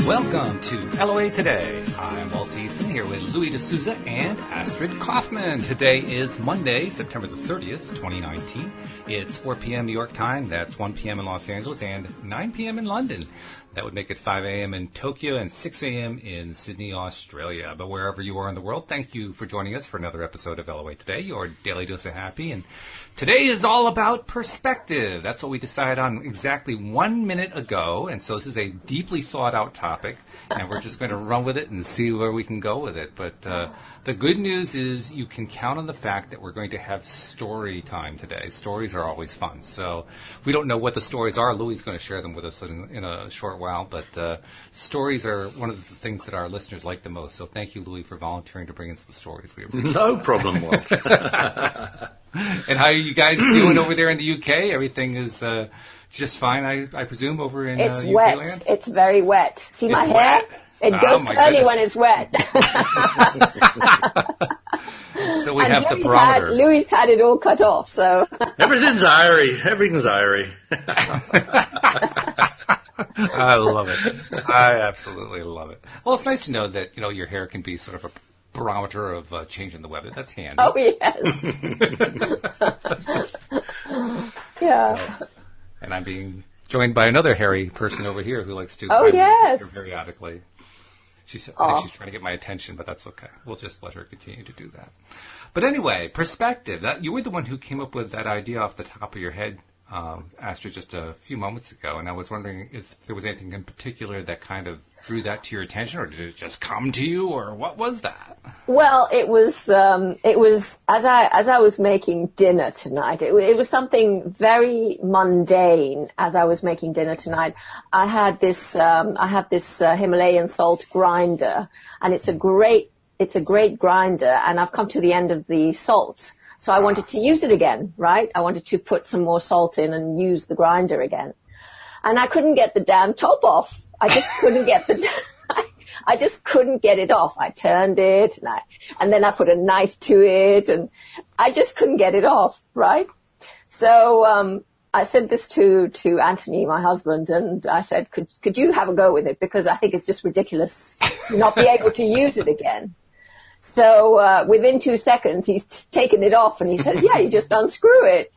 Welcome to LOA Today. I'm Walt Eason here with Louis D'Souza and Astrid Kaufman. Today is Monday, September the 30th, 2019. It's 4 p.m. New York time. That's 1 p.m. in Los Angeles and 9 p.m. in London. That would make it 5 a.m. in Tokyo and 6 a.m. in Sydney, Australia. But wherever you are in the world, thank you for joining us for another episode of LOA Today, your daily dose of happy. And today is all about perspective. That's what we decided on exactly 1 minute ago. And so this is a deeply thought out topic, and we're just going to run with it and see where we can go with it. But the good news is you can count on the fact that we're going to have story time today. Stories are always fun. So we don't know what the stories are. Louis is going to share them with us in a short while. But stories are one of the things that our listeners like the most. So thank you, Louis, for volunteering to bring in some stories. We appreciate No problem, Walt. And how are you guys doing over there in the UK? Everything is just fine, I presume, over in It's UK wet. land? It's very wet. See my It's hair? wet? It goes my curly goodness. when it's wet. So we And have the Louis barometer. Louis had it all cut off, so. Everything's airy. I love it. I absolutely love it. Well, it's nice to know that, your hair can be sort of a barometer of change in the weather. That's handy. Oh, yes. Yeah. So, and I'm being joined by another hairy person over here who likes to Oh, climb yes. periodically. I think she's trying to get my attention, but that's okay. We'll just let her continue to do that. But anyway, perspective. You were the one who came up with that idea off the top of your head, Astrid, just a few moments ago, and I was wondering if there was anything in particular that kind of drew that to your attention, or did it just come to you, or what was that? Well, it was as I was making dinner tonight. It was something very mundane. As I was making dinner tonight, I have this Himalayan salt grinder, and it's a great grinder. And I've come to the end of the salt, so I wanted to use it again. Right? I wanted to put some more salt in and use the grinder again, and I couldn't get the damn top off. I just couldn't get I just couldn't get it off. I turned it and then I put a knife to it and I just couldn't get it off, right? So, I said this to Anthony, my husband, and I said, could you have a go with it? Because I think it's just ridiculous to not be able to use it again. So, within 2 seconds, he's taken it off and he says, yeah, you just unscrew it.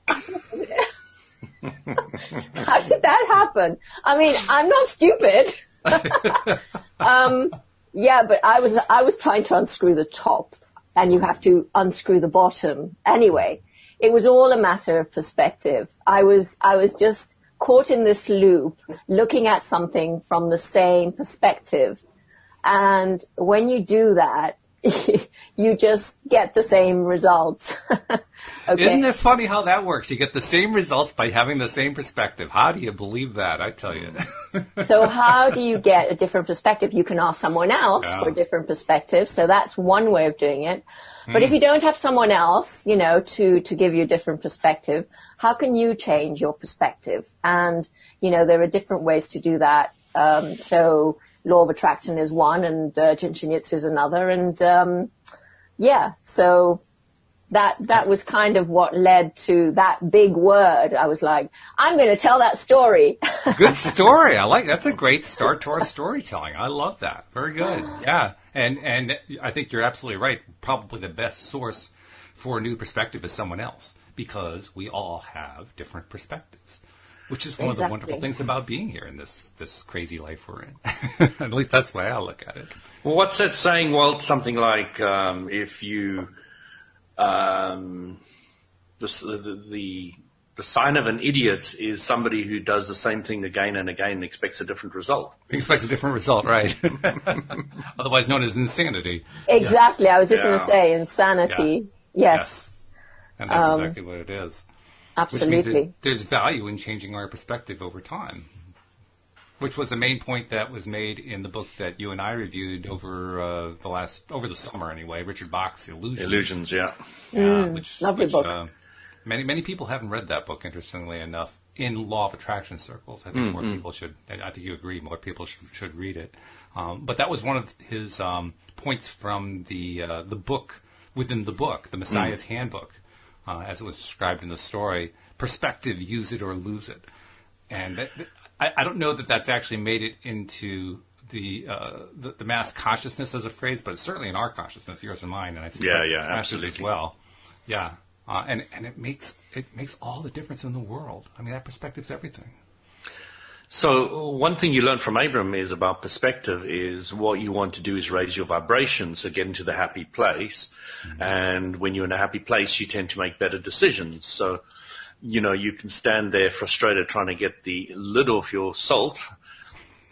How did that happen? I mean, I'm not stupid. Yeah, but I was trying to unscrew the top, and you have to unscrew the bottom. Anyway, it was all a matter of perspective. I was just caught in this loop, looking at something from the same perspective. And when you do that, you just get the same results. Okay. Isn't it funny how that works? You get the same results by having the same perspective. How do you believe that? I tell you. So how do you get a different perspective? You can ask someone else for a different perspective. So that's one way of doing it. But if you don't have someone else, to give you a different perspective, how can you change your perspective? And, there are different ways to do that. So law of attraction is one, and Jinshinjutsu is another. And, so that was kind of what led to that big word. I was like, I'm going to tell that story. Good story. That's a great start to our storytelling. I love that. Very good. Yeah. And I think you're absolutely right. Probably the best source for a new perspective is someone else, because we all have different perspectives, which is one of the wonderful things about being here in this crazy life we're in. At least that's the way I look at it. Well, what's that saying, Walt? Something like, if you... The sign of an idiot is somebody who does the same thing again and again and expects a different result. Expects a different result, right? Otherwise known as insanity. Exactly. Yes. I was just going to say insanity. Yeah. Yes. And that's exactly what it is. Absolutely. Which means there's value in changing our perspective over time, which was the main point that was made in the book that you and I reviewed over the summer anyway, Richard Bach's Illusions. Yeah. Lovely book. Many people haven't read that book, interestingly enough, in law of attraction circles. I think more people should, and I think you agree, more people should read it. But that was one of his points from the book, within the book, the Messiah's Handbook, as it was described in the story. Perspective, use it or lose it. And I don't know that that's actually made it into the mass consciousness as a phrase, but it's certainly in our consciousness, yours and mine, and I think absolutely as well. Yeah, and it makes all the difference in the world. I mean, that perspective's everything. So one thing you learn from Abram is about perspective is what you want to do is raise your vibration, so get into the happy place. Mm-hmm. And when you're in a happy place, you tend to make better decisions. So, you can stand there frustrated trying to get the lid off your salt,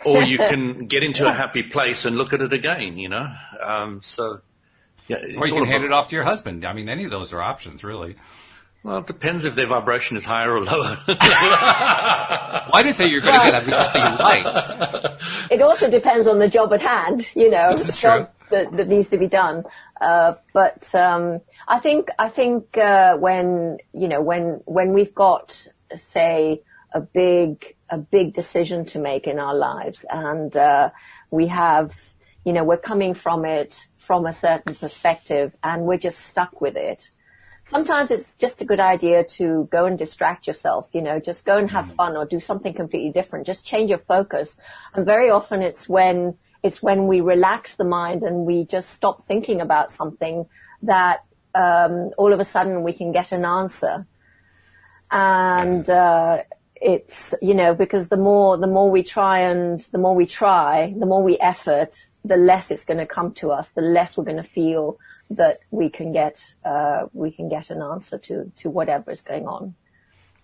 or you can get into a happy place and look at it again, Or you can hand it off to your husband. I mean, any of those are options, really. Well, it depends if their vibration is higher or lower. Well, I didn't say you're going to get a result that you liked. It also depends on the job at hand, This is the job that needs to be done. But I think when we've got, say, a big decision to make in our lives, and we have, we're coming from it from a certain perspective, and we're just stuck with it. Sometimes it's just a good idea to go and distract yourself, just go and have fun or do something completely different. Just change your focus. And very often it's when we relax the mind and we just stop thinking about something that all of a sudden we can get an answer. And it's, because the more we try, the more we effort, the less it's going to come to us, the less we're going to feel that we can get an answer to whatever is going on.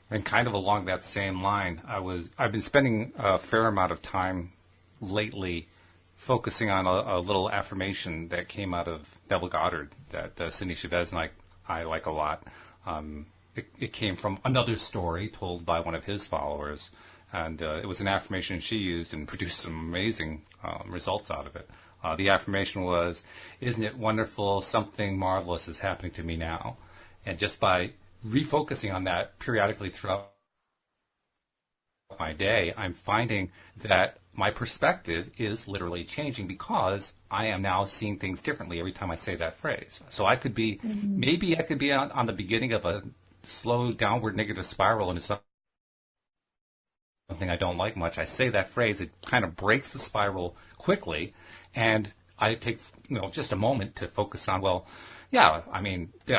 And kind of along that same line, I've been spending a fair amount of time lately focusing on a little affirmation that came out of Neville Goddard that Sidney Chavez and I like a lot. It came from another story told by one of his followers, and it was an affirmation she used and produced some amazing results out of it. The affirmation was, "Isn't it wonderful? Something marvelous is happening to me now." And just by refocusing on that periodically throughout my day, I'm finding that my perspective is literally changing because I am now seeing things differently every time I say that phrase. So I could be, maybe I could be on the beginning of a slow downward negative spiral into something I don't like much. I say that phrase, it kind of breaks the spiral quickly, and I take just a moment to focus on, I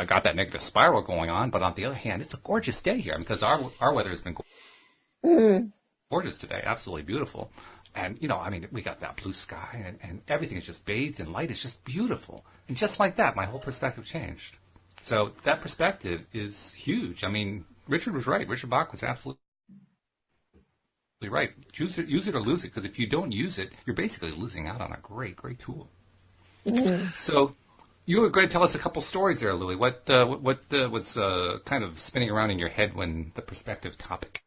got that negative spiral going on, but on the other hand, it's a gorgeous day here because our weather has been gorgeous today, absolutely beautiful. And, we got that blue sky and everything is just bathed in light. It's just beautiful. And just like that, my whole perspective changed. So that perspective is huge. I mean, Richard was right. Richard Bach was absolutely right. Use it or lose it, because if you don't use it, you're basically losing out on a great, great tool. So you were going to tell us a couple stories there, Louie. What was kind of spinning around in your head when the perspective topic?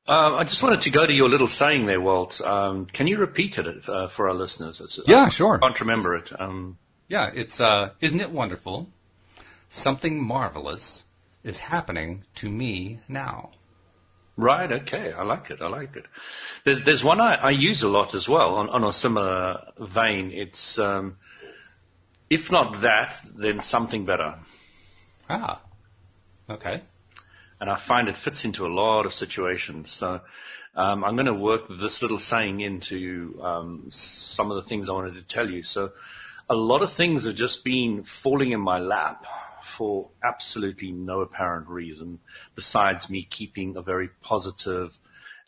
I just wanted to go to your little saying there, Walt. Can you repeat it for our listeners? Sure. I can't remember it. It's, isn't it wonderful? Something marvelous is happening to me now. Right, okay, I like it. There's one I use a lot as well on a similar vein. It's, if not that, then something better. Ah, okay. And I find it fits into a lot of situations. So I'm going to work this little saying into some of the things I wanted to tell you. So a lot of things have just been falling in my lap for absolutely no apparent reason, besides me keeping a very positive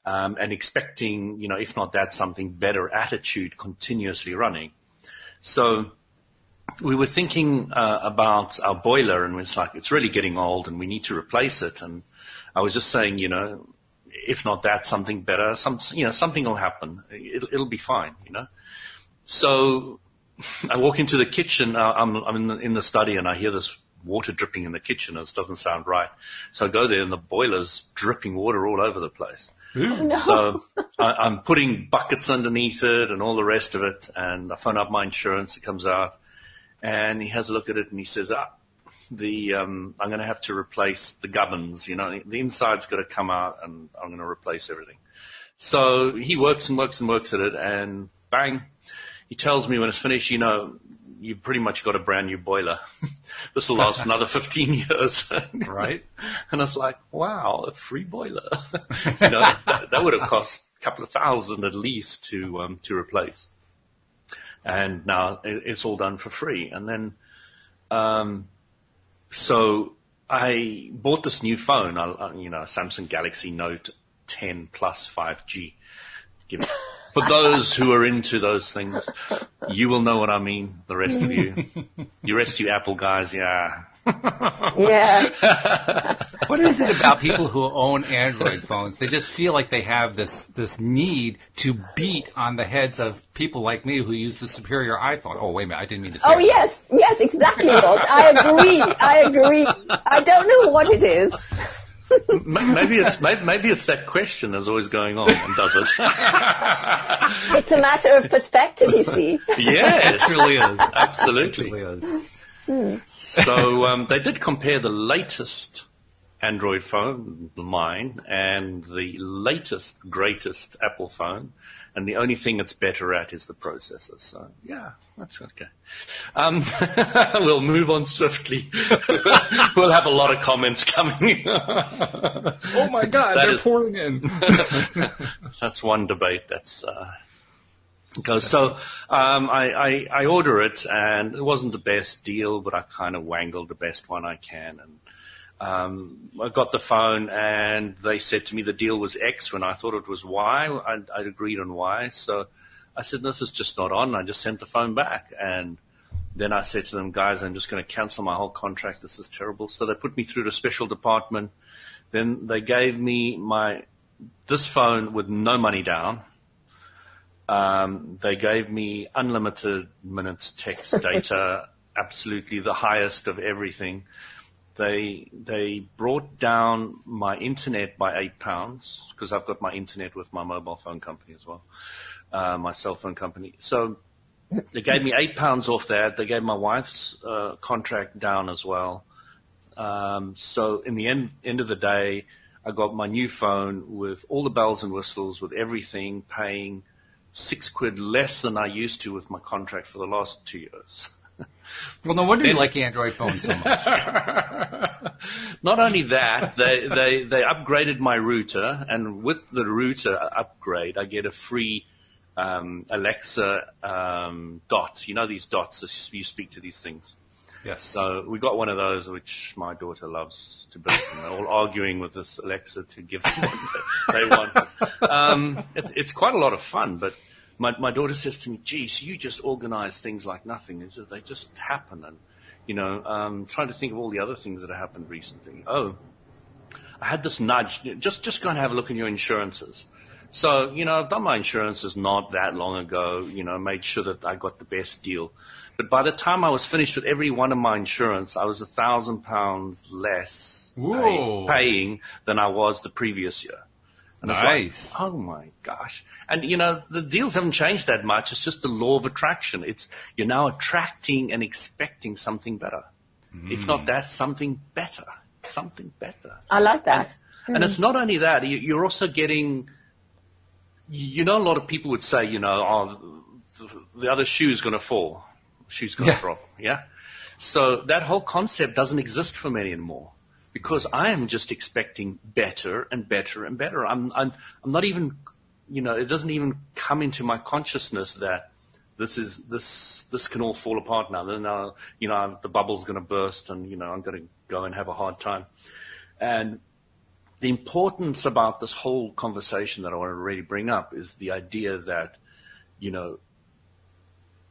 and expecting, if not that, something better attitude continuously running. So we were thinking about our boiler, and it's really getting old and we need to replace it. And I was just saying, if not that, something better, something will happen. It'll be fine, So I walk into the kitchen. I'm in the study, and I hear this water dripping in the kitchen. It doesn't sound right. So I go there, and the boiler's dripping water all over the place. Oh, no. So I'm putting buckets underneath it and all the rest of it. And I phone up my insurance. It comes out, and he has a look at it, and he says, I'm going to have to replace the gubbins. The inside's got to come out, and I'm going to replace everything. So he works and works and works at it, and bang, he tells me when it's finished, you've pretty much got a brand new boiler. This will last another 15 years. Right. And I was like, wow, a free boiler. That would have cost a couple of thousand at least to replace. And now it's all done for free. And then, so I bought this new phone, a Samsung Galaxy Note 10 Plus 5G. For those who are into those things, you will know what I mean. The rest of you, Apple guys, yeah. Yeah. What is it about people who own Android phones? They just feel like they have this need to beat on the heads of people like me who use the superior iPhone. Oh, wait a minute, I didn't mean to say that. Yes, exactly, Walt. I agree. I don't know what it is. Maybe it's that question that's always going on, does it? It's a matter of perspective, you see. Yes, It really is. absolutely. It really is. So they did compare the latest Android phone, mine, and the latest, greatest Apple phone, and the only thing it's better at is the processor. So, yeah, that's okay. We'll move on swiftly. We'll have a lot of comments coming. Oh, my God, they're pouring in. That's one debate that's goes. So I order it, and it wasn't the best deal, but I kind of wangled the best one I can, and I got the phone, and they said to me the deal was X when I thought it was Y. I'd agreed on Y. So I said, this is just not on. I just sent the phone back. And then I said to them, guys, I'm just going to cancel my whole contract. This is terrible. So they put me through to a special department. Then they gave me this phone with no money down. They gave me unlimited minutes, text, data, absolutely the highest of everything. They brought down my internet by £8 because I've got my internet with my mobile phone company as well, my cell phone company. So they gave me £8 off that. They gave my wife's contract down as well. So in the end of the day, I got my new phone with all the bells and whistles, with everything, paying £6 less than I used to with my contract for the last 2 years. Well, no wonder you like Android phones so much. Not only that, they upgraded my router, and with the router upgrade, I get a free Alexa dot. You know these dots, you speak to these things. Yes. So we got one of those, which my daughter loves to bits, and they're all arguing with this Alexa to give them what they want. It's quite a lot of fun, but my daughter says to me, geez, you just organize things like nothing. And so they just happen. And, trying to think of all the other things that have happened recently. Oh, I had this nudge. Just go and have a look in your insurances. So, I've done my insurances not that long ago, made sure that I got the best deal. But by the time I was finished with every one of my insurance, I was £1,000 less paying than I was the previous year. And nice. It's like, oh my gosh. And, the deals haven't changed that much. It's just the law of attraction. You're now attracting and expecting something better. If not that, something better. Something better. I like that. And it's not only that. You're also getting, a lot of people would say, the other shoe's going to fall. Shoe's going to drop. Yeah. So that whole concept doesn't exist for many anymore. Because I am just expecting better and better and better. I'm not even, it doesn't even come into my consciousness that this can all fall apart now. Then the bubble's going to burst, and I'm going to go and have a hard time. And the importance about this whole conversation that I want to really bring up is the idea that,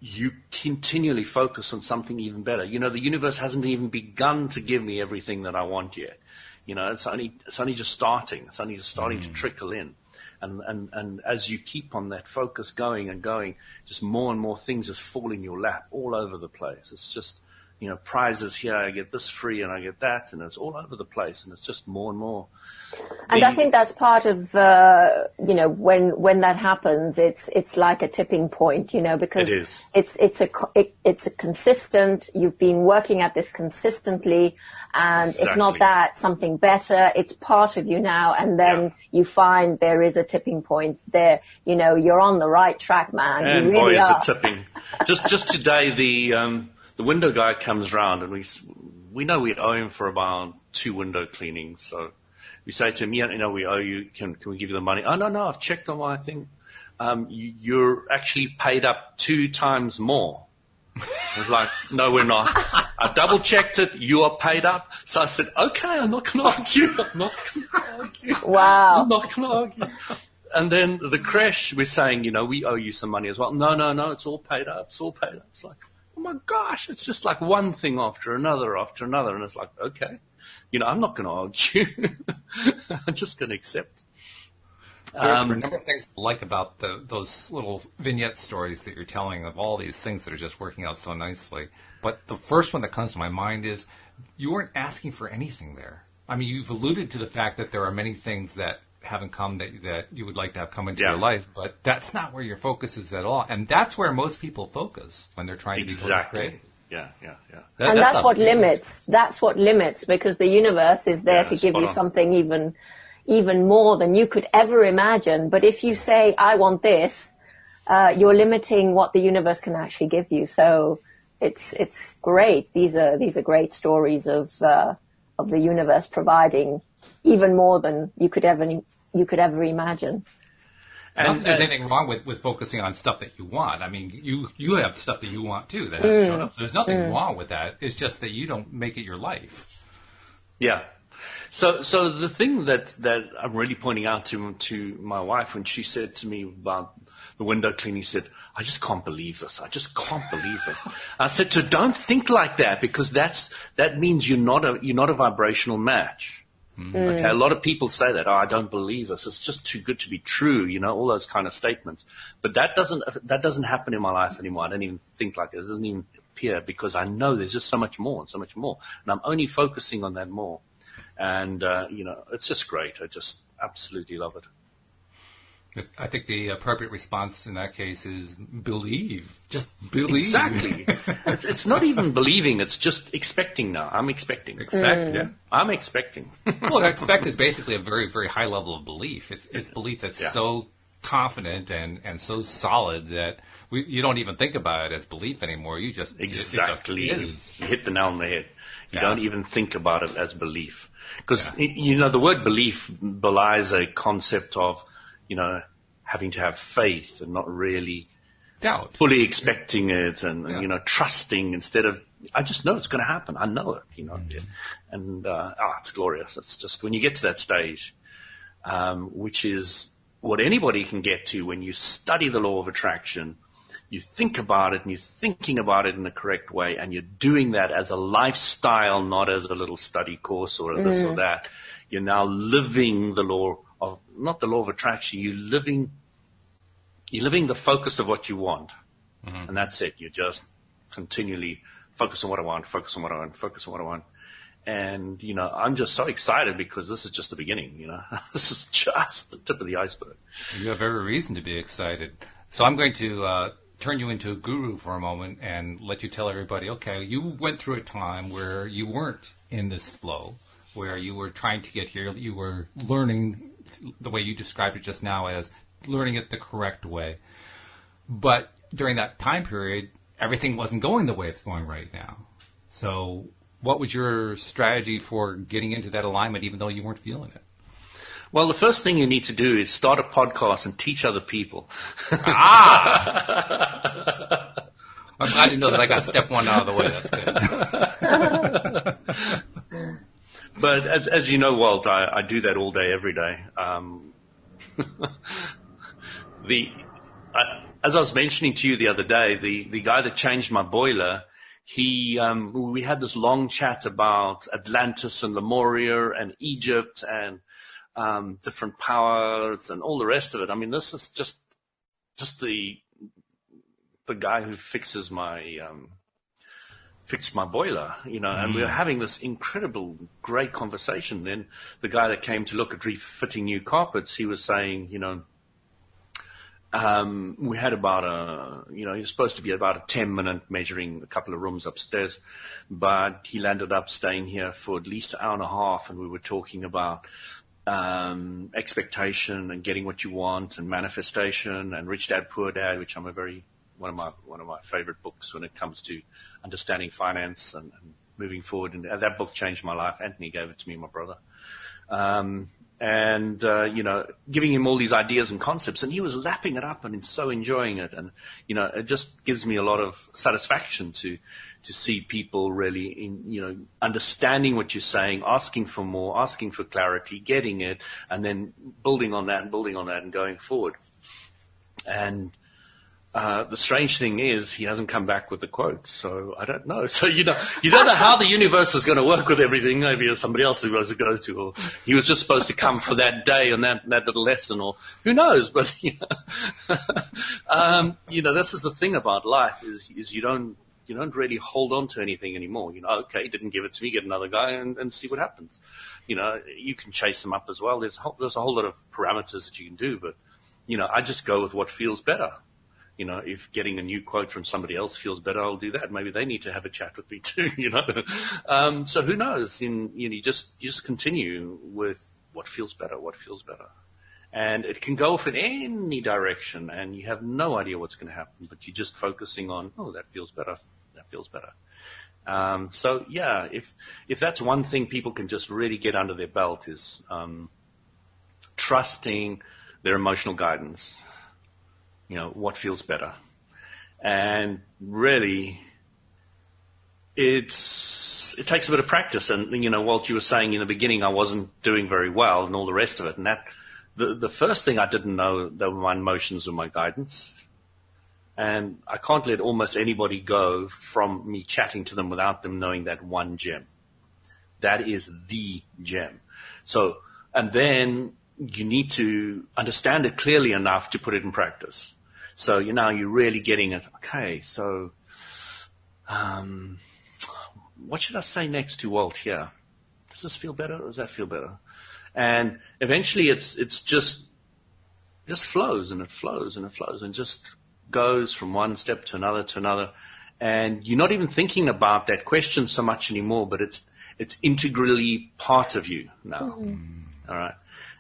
you continually focus on something even better. The universe hasn't even begun to give me everything that I want yet. It's only just starting. It's only just starting to trickle in. And as you keep on that focus going and going, just more and more things just fall in your lap all over the place. It's just, prizes here, I get this free and I get that, and it's all over the place, and it's just more and more. And I think that's part of, when that happens, it's like a tipping point, because It is. it's a consistent, you've been working at this consistently, and if not Exactly. that, something better, it's part of you now, and then you find there is a tipping point there, you're on the right track, man. And you boy, really is are. it tipping. Just today, the window guy comes round, and we know we owe him for about 2 window cleanings. So we say to him, we owe you. Can we give you the money? Oh, no, I've checked on my thing. You're actually paid up 2 times more. I was like, no, we're not. I double checked it. You are paid up. So I said, okay, I'm not going to argue. Wow. I'm not going to argue. And then the creche, we're saying, we owe you some money as well. No, it's all paid up. It's all paid up. It's like, oh my gosh, it's just like one thing after another. And it's like, okay, I'm not going to argue. I'm just going to accept. There are a number of things I like about those little vignette stories that you're telling of all these things that are just working out so nicely. But the first one that comes to my mind is you weren't asking for anything there. I mean, you've alluded to the fact that there are many things that haven't come that you would like to have come into your life, but that's not where your focus is at all. And that's where most people focus when they're trying to be Exactly. Yeah. And that's what limits. That's what limits, because the universe is there to give you something even more than you could ever imagine. But if you say, I want this, you're limiting what the universe can actually give you. So it's great. These are great stories of the universe providing even more than you could ever imagine. I don't think there's anything wrong with focusing on stuff that you want. I mean, you have stuff that you want too that has shown up. There's nothing wrong with that. It's just that you don't make it your life. Yeah. So the thing that I'm really pointing out to my wife when she said to me about the window cleaning, said, I just can't believe this. I just can't believe this. I said to her, don't think like that, because that means you're not a vibrational match. Okay, a lot of people say that. Oh, I don't believe this. It's just too good to be true. All those kind of statements. But that doesn't happen in my life anymore. I don't even think like it. It doesn't even appear, because I know there's just so much more and so much more, and I'm only focusing on that more. And it's just great. I just absolutely love it. I think the appropriate response in that case is believe. Just believe. Exactly. It's not even believing. It's just expecting now. I'm expecting. Expect, yeah. I'm expecting. Well, expect is basically a very, very high level of belief. It's belief that's so confident and so solid that you don't even think about it as belief anymore. You just Exactly. It is. You hit the nail on the head. You don't even think about it as belief. Because, the word belief belies a concept of, having to have faith and not really doubt, fully expecting it and trusting instead of, I just know it's going to happen. I know it, and it's glorious. It's just when you get to that stage, which is what anybody can get to when you study the law of attraction, you think about it and you're thinking about it in the correct way, and you're doing that as a lifestyle, not as a little study course or this or that. You're now living the law of, not the law of attraction, you're living the focus of what you want. And that's it. You just continually focus on what I want, focus on what I want, focus on what I want. And, I'm just so excited because this is just the beginning, This is just the tip of the iceberg. You have every reason to be excited. So I'm going to turn you into a guru for a moment and let you tell everybody, okay, you went through a time where you weren't in this flow, where you were trying to get here, you were learning the way you described it just now as learning it the correct way. But during that time period, everything wasn't going the way it's going right now. So what was your strategy for getting into that alignment even though you weren't feeling it? Well, the first thing you need to do is start a podcast and teach other people. I'm glad to know that I got step one out of the way. That's good. But as you know, Walt, I do that all day, every day. As I was mentioning to you the other day, the guy that changed my boiler, we had this long chat about Atlantis and Lemuria and Egypt and different powers and all the rest of it. I mean, this is just the guy who fixes my fixed my boiler, and we were having this incredible, great conversation. Then the guy that came to look at refitting new carpets, he was saying, we had about you're supposed to be about a 10-minute measuring a couple of rooms upstairs, but he landed up staying here for at least an hour and a half, and we were talking about expectation and getting what you want and manifestation and Rich Dad Poor Dad, which I'm one of my favorite books when it comes to understanding finance and moving forward. And that book changed my life. Anthony gave it to me, my brother. Giving him all these ideas and concepts, and he was lapping it up and so enjoying it. And, it just gives me a lot of satisfaction to see people really understanding what you're saying, asking for more, asking for clarity, getting it, and then building on that and going forward. And the strange thing is he hasn't come back with the quote, so I don't know. So, you don't know how the universe is going to work with everything. Maybe it's somebody else who was to go to, or he was just supposed to come for that day and that little lesson, or who knows. But, this is the thing about life is you don't really hold on to anything anymore. Okay, didn't give it to me, get another guy and see what happens. You can chase them up as well. There's a whole lot of parameters that you can do, but, I just go with what feels better. If getting a new quote from somebody else feels better, I'll do that. Maybe they need to have a chat with me too, So who knows? You just continue with what feels better. And it can go off in any direction, and you have no idea what's going to happen, but you're just focusing on, that feels better. If that's one thing people can just really get under their belt is trusting their emotional guidance. What feels better. And really, it takes a bit of practice. And, Walt, you were saying in the beginning I wasn't doing very well and all the rest of it. And that the first thing I didn't know, that were my emotions and my guidance. And I can't let almost anybody go from me chatting to them without them knowing that one gem. That is the gem. So, and then you need to understand it clearly enough to put it in practice. So, you're really getting it. Okay, so what should I say next to Walt here? Does this feel better or does that feel better? And eventually it's just flows and it flows and it flows and just goes from one step to another. And you're not even thinking about that question so much anymore, but it's integrally part of you now. Mm-hmm. All right.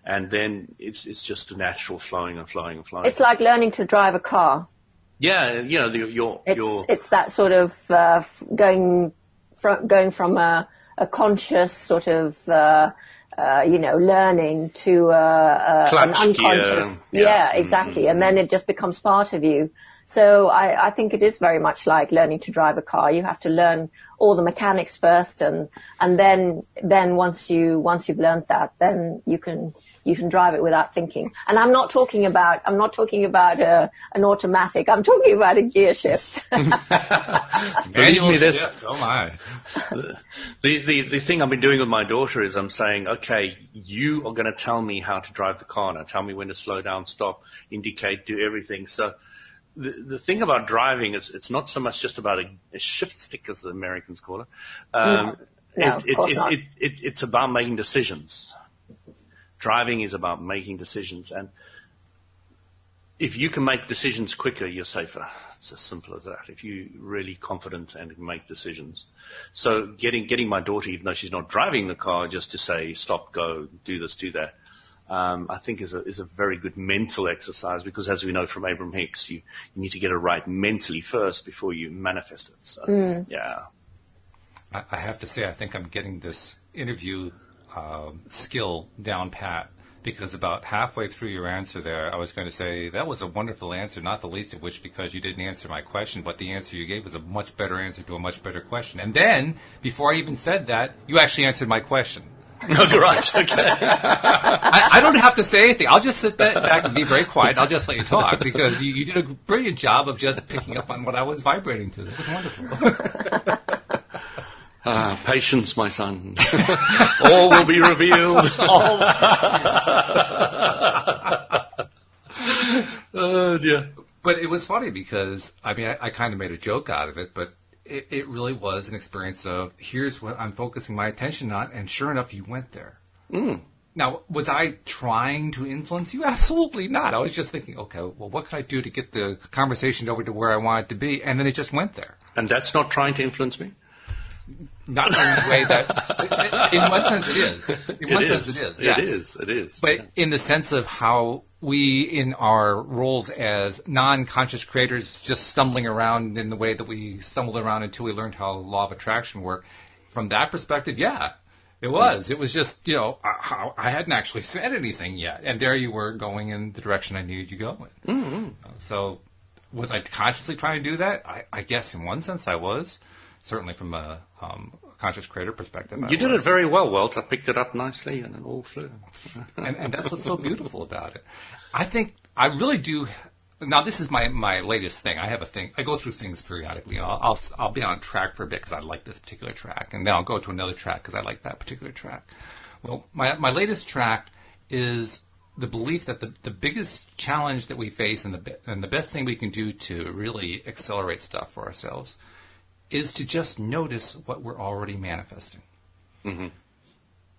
And then it's just a natural flowing. It's like learning to drive a car. Yeah, it's that sort of going from a conscious sort of learning to an unconscious. Yeah, exactly. Mm-hmm. And then it just becomes part of you. So I think it is very much like learning to drive a car. You have to learn all the mechanics first, and then once you've learned that, then you can drive it without thinking. And I'm not talking about an automatic. I'm talking about a gear shift. Manual shift. Oh my! The thing I've been doing with my daughter is I'm saying, okay, you are going to tell me how to drive the car now. Tell me when to slow down, stop, indicate, do everything. So. The thing about driving is it's not so much just about a shift stick, as the Americans call it. No, of course not. It's about making decisions. Driving is about making decisions. And if you can make decisions quicker, you're safer. It's as simple as that. If you're really confident and can make decisions. So getting my daughter, even though she's not driving the car, just to say, stop, go, do this, do that. I think is a very good mental exercise, because as we know from Abraham Hicks, you need to get it right mentally first before you manifest it. So, yeah. I have to say, I think I'm getting this interview skill down pat, because about halfway through your answer there, I was going to say, that was a wonderful answer, not the least of which because you didn't answer my question, but the answer you gave was a much better answer to a much better question. And then, before I even said that, you actually answered my question. No, you're right. Okay. I don't have to say anything. I'll just sit back and be very quiet. I'll just let you talk, because you did a brilliant job of just picking up on what I was vibrating to. It was wonderful. Patience, my son. All will be revealed. Oh, dear. But it was funny because, I mean, I kind of made a joke out of it, but it really was an experience of, here's what I'm focusing my attention on, and sure enough, you went there. Now, was I trying to influence you? Absolutely not. I was just thinking, okay, well, what could I do to get the conversation over to where I want it to be? And then it just went there. And that's not trying to influence me? Not in the way that, in one sense it is. In one sense it is, yes. It is. But in the sense of how we, in our roles as non-conscious creators, just stumbling around in the way that we stumbled around until we learned how law of attraction worked, from that perspective, yeah, it was. It was just, I hadn't actually said anything yet. And there you were going in the direction I needed you going. Mm-hmm. So was I consciously trying to do that? I guess in one sense I was. Certainly from a conscious creator perspective. You did it very well, Walt. I picked it up nicely and it all flew. and that's what's so beautiful about it. I think I really do. Now, this is my latest thing. I have a thing. I go through things periodically. I'll be on track for a bit because I like this particular track. And then I'll go to another track because I like that particular track. Well, my latest track is the belief that the biggest challenge that we face and the best thing we can do to really accelerate stuff for ourselves is to just notice what we're already manifesting. Mm-hmm.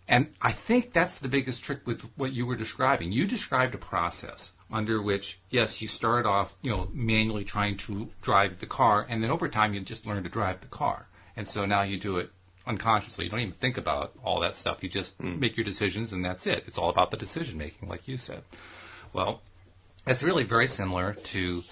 And I think that's the biggest trick with what you were describing. You described a process under which, yes, you started off, manually trying to drive the car, and then over time you just learn to drive the car. And so now you do it unconsciously. You don't even think about all that stuff. You just make your decisions, and that's it. It's all about the decision making, like you said. Well, it's really very similar to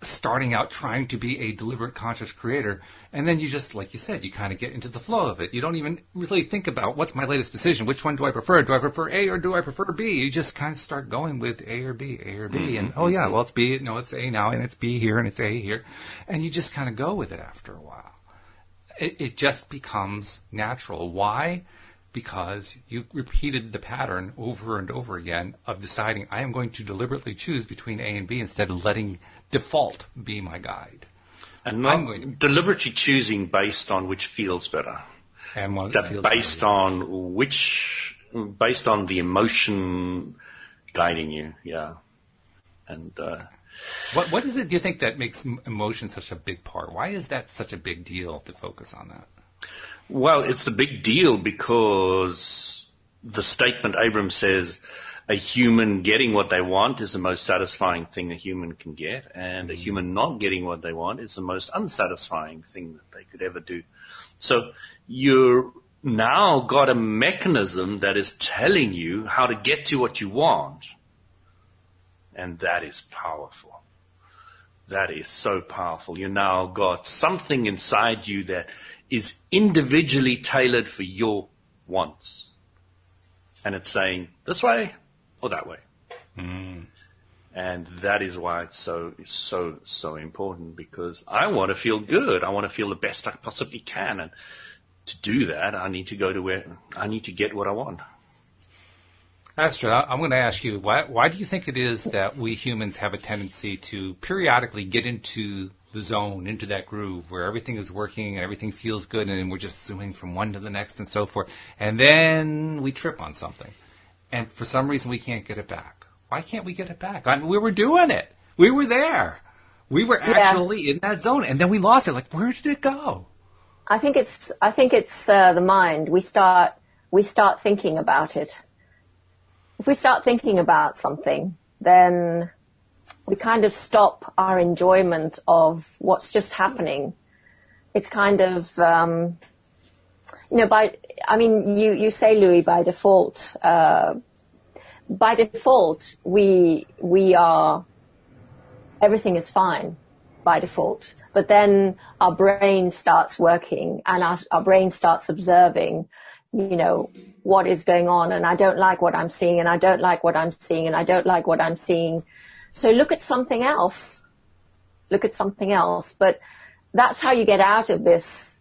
starting out trying to be a deliberate conscious creator, and then you just, like you said, you kind of get into the flow of it. You don't even really think about what's my latest decision, which one do I prefer? Do I prefer A or do I prefer B? You just kind of start going with A or B, and oh yeah, well it's B, no it's A now, and it's B here, and it's A here, and you just kind of go with it after a while. It just becomes natural. Why? Because you repeated the pattern over and over again of deciding I am going to deliberately choose between A and B instead of letting default be my guide. And not deliberately choosing based on which feels better. And what that feels based better. Based on the emotion guiding you, yeah. And what is it, do you think, that makes emotion such a big part? Why is that such a big deal to focus on that? Well, it's the big deal because the statement Abram says, a human getting what they want is the most satisfying thing a human can get, and a human not getting what they want is the most unsatisfying thing that they could ever do. So you're now got a mechanism that is telling you how to get to what you want, and that is powerful. That is so powerful. You now got something inside you that is individually tailored for your wants. And it's saying, this way or that way. And that is why it's so important, because I want to feel good. I want to feel the best I possibly can. And to do that, I need to go to where I need to get what I want. Astrid, I'm going to ask you, why do you think it is that we humans have a tendency to periodically get into the zone, into that groove where everything is working and everything feels good, and we're just zooming from one to the next and so forth, and then we trip on something, and for some reason we can't get it back? Why can't we get it back? I mean, we were doing it. We were there. We were actually in that zone, and then we lost it. Like, where did it go? I think it's the mind. We start thinking about it. If we start thinking about something, then we kind of stop our enjoyment of what's just happening. It's kind of, you say, Louis, by default, we are, everything is fine by default. But then our brain starts working, and our brain starts observing, what is going on, and I don't like what I'm seeing, and I don't like what I'm seeing, and I don't like what I'm seeing. So look at something else. But that's how you get out of this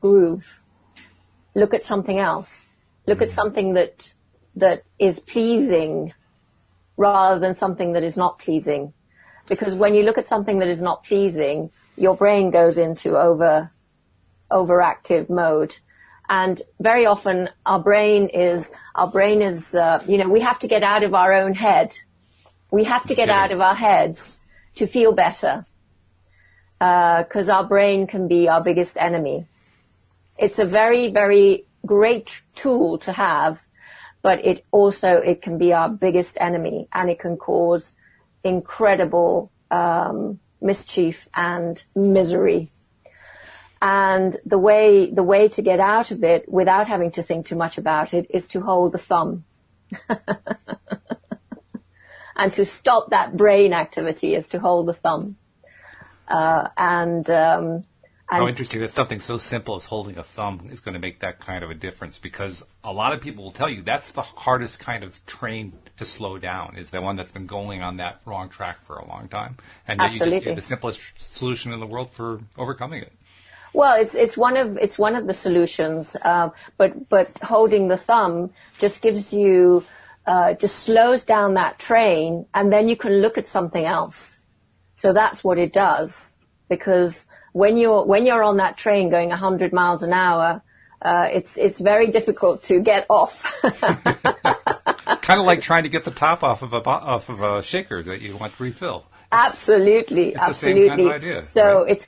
groove. Look at something else. Look at something that is pleasing rather than something that is not pleasing. Because when you look at something that is not pleasing, your brain goes into overactive mode. And very often our brain is, we have to get out of our own head. We have to get out of our heads to feel better. because our brain can be our biggest enemy. It's a very, very great tool to have, but it can be our biggest enemy, and it can cause incredible mischief and misery. And the way to get out of it without having to think too much about it is to hold the thumb. And to stop that brain activity is to hold the thumb. How interesting that something so simple as holding a thumb is going to make that kind of a difference, because a lot of people will tell you that's the hardest kind of train to slow down, is the one that's been going on that wrong track for a long time. And yet you just gave the simplest solution in the world for overcoming it. Well, it's one of the solutions, but holding the thumb just gives you, just slows down that train, and then you can look at something else. So that's what it does, because when you're on that train going 100 miles an hour, it's very difficult to get off. Kind of like trying to get the top off of a shaker that you want to refill. Absolutely. The same kind of idea, so right? it's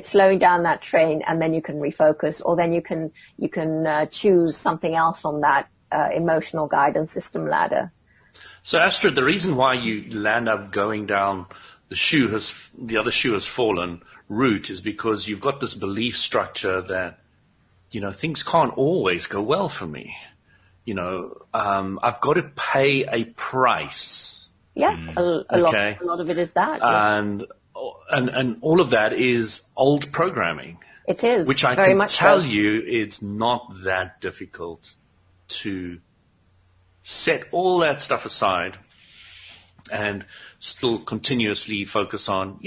slowing down that train, and then you can refocus, or then you can choose something else on that emotional guidance system ladder. So Astrid, the reason why you land up going down the other shoe has fallen route is because you've got this belief structure that, things can't always go well for me. I've got to pay a price. Yeah, a lot of it is that. Yeah. And all of that is old programming. It is, which I very can much tell so. you it's not that difficult to set all that stuff aside and still continuously focus on,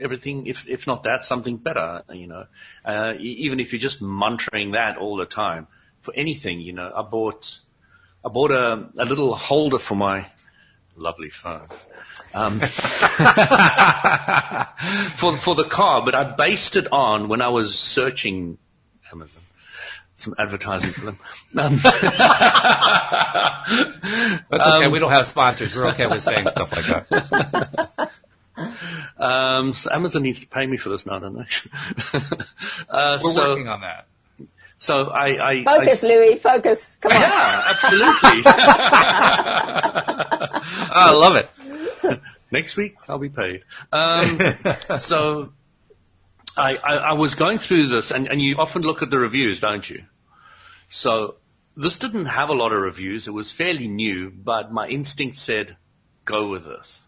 everything, if not that, something better, even if you're just mantraing that all the time for anything, I bought a little holder for my lovely phone, for the car, but I based it on when I was searching Amazon. Some advertising for them. That's okay. We don't have sponsors. We're okay with saying stuff like that. So Amazon needs to pay me for this now, don't they? We're working on that. So I focus, Louis. Focus. Come on. Yeah, absolutely. I love it. Next week I'll be paid. So I was going through this, and you often look at the reviews, don't you? So this didn't have a lot of reviews. It was fairly new, but my instinct said, go with this.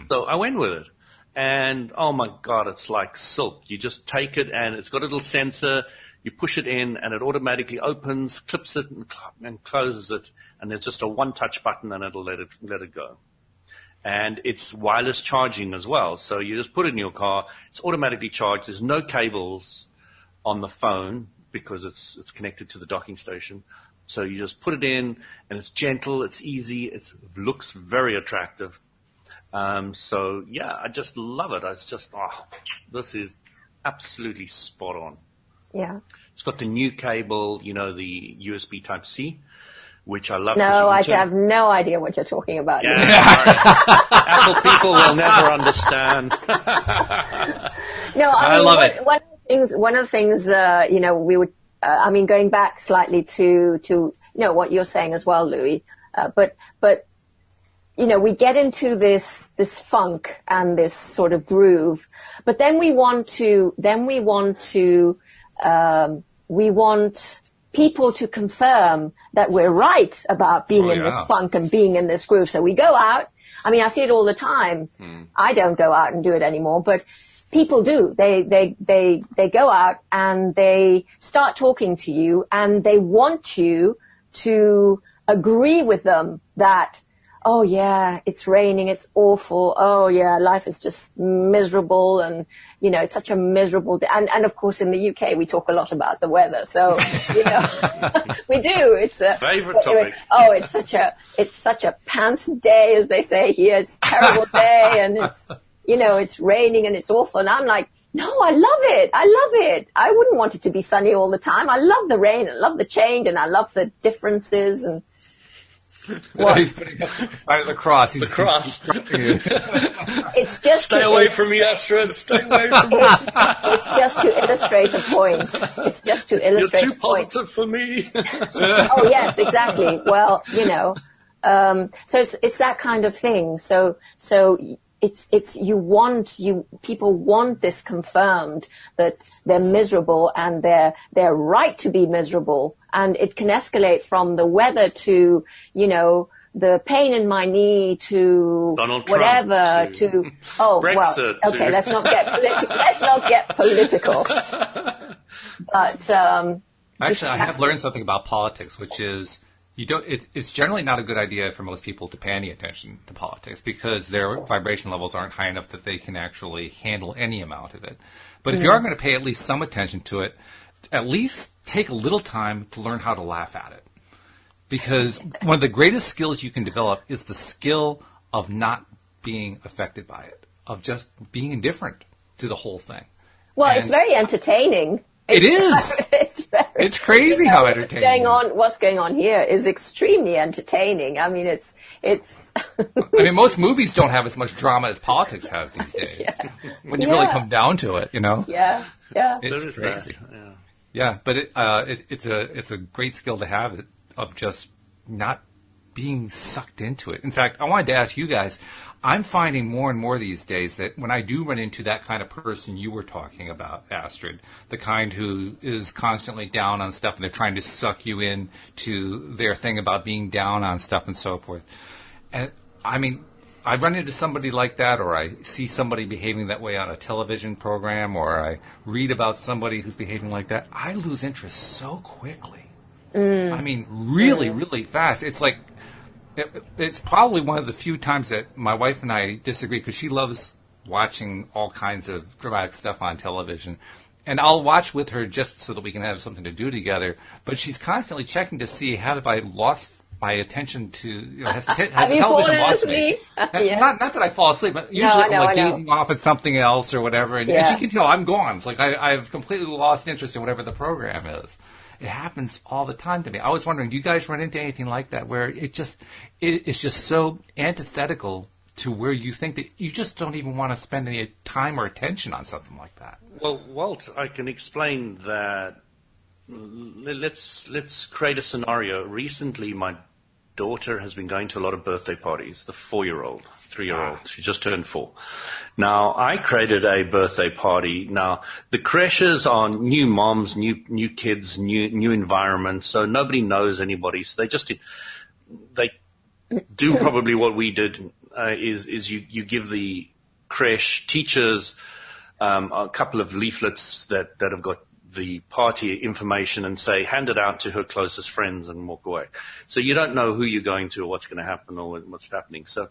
So I went with it. And, oh, my God, it's like silk. You just take it, and it's got a little sensor. You push it in, and it automatically opens, clips it, and closes it. And there's just a one-touch button, and it'll let it go. And it's wireless charging as well. So you just put it in your car. It's automatically charged. There's no cables on the phone because it's connected to the docking station. So you just put it in, and it's gentle. It's easy. It looks very attractive. So, yeah, I just love it. It's just, this is absolutely spot on. Yeah. It's got the new cable, the USB Type-C, which I love. No, I have no idea what you're talking about. Yeah, Apple people will never understand. No, I love it. One of the things, we would, going back slightly to what you're saying as well, Louis, but we get into this funk and this sort of groove, but then we want people to confirm that we're right about being in this funk and being in this groove. So we go out. I see it all the time. I don't go out and do it anymore, but people do. They go out and they start talking to you, and they want you to agree with them that, oh yeah, it's raining, it's awful. Oh yeah, life is just miserable, and it's such a miserable day. And of course in the UK we talk a lot about the weather, so we do. It's a favorite topic. Oh, it's such a pants day, as they say here. It's a terrible day, and it's raining and it's awful. And I'm like, no, I love it. I wouldn't want it to be sunny all the time. I love the rain, I love the change, and I love the differences. And he's putting up the sign of the cross. The cross. It's it's just Stay away from me, Astrid. Stay away from me. It's just to illustrate a point. It's just to illustrate You're too a point. positive for me. Oh, yes, exactly. Well, so it's that kind of thing. So people want this confirmed that they're miserable and they're right to be miserable. And it can escalate from the weather to, the pain in my knee to Donald Trump, whatever to Brexit, well, okay, let's not get political. But, actually, I have learned something about politics, which is it's generally not a good idea for most people to pay any attention to politics because their vibration levels aren't high enough that they can actually handle any amount of it. But if you are going to pay at least some attention to it, at least take a little time to learn how to laugh at it. Because one of the greatest skills you can develop is the skill of not being affected by it, of just being indifferent to the whole thing. Well, it's very entertaining. It's crazy how entertaining what's going on here is extremely entertaining. I mean, it's. I mean, most movies don't have as much drama as politics has these days. When you really come down to it, Yeah. It's crazy. Yeah, but it's a great skill to have of just not being sucked into it. In fact, I wanted to ask you guys. I'm finding more and more these days that when I do run into that kind of person you were talking about, Astrid, the kind who is constantly down on stuff and they're trying to suck you in to their thing about being down on stuff and so forth. And I mean, I run into somebody like that, or I see somebody behaving that way on a television program, or I read about somebody who's behaving like that. I lose interest so quickly. I mean, really, really fast. It's like, it's probably one of the few times that my wife and I disagree because she loves watching all kinds of dramatic stuff on television. And I'll watch with her just so that we can have something to do together. But she's constantly checking to see, have I lost my attention to, has the television lost me? Not that I fall asleep, but usually I'm like gazing off at something else or whatever. And she can tell I'm gone. It's like I've completely lost interest in whatever the program is. It happens all the time to me. I was wondering, do you guys run into anything like that where it's just so antithetical to where you think that you just don't even want to spend any time or attention on something like that? Well, Walt, I can explain that. Let's create a scenario. Recently, my daughter has been going to a lot of birthday parties, the 4-year-old, 3-year-old. She just turned 4. Now, I created a birthday party. Now, the creches are new moms, new kids, new environment, so nobody knows anybody. So they do probably what we did, is you give the creche teachers a couple of leaflets that have got the party information and say, hand it out to her closest friends and walk away. So you don't know who you're going to or what's going to happen or what's happening. So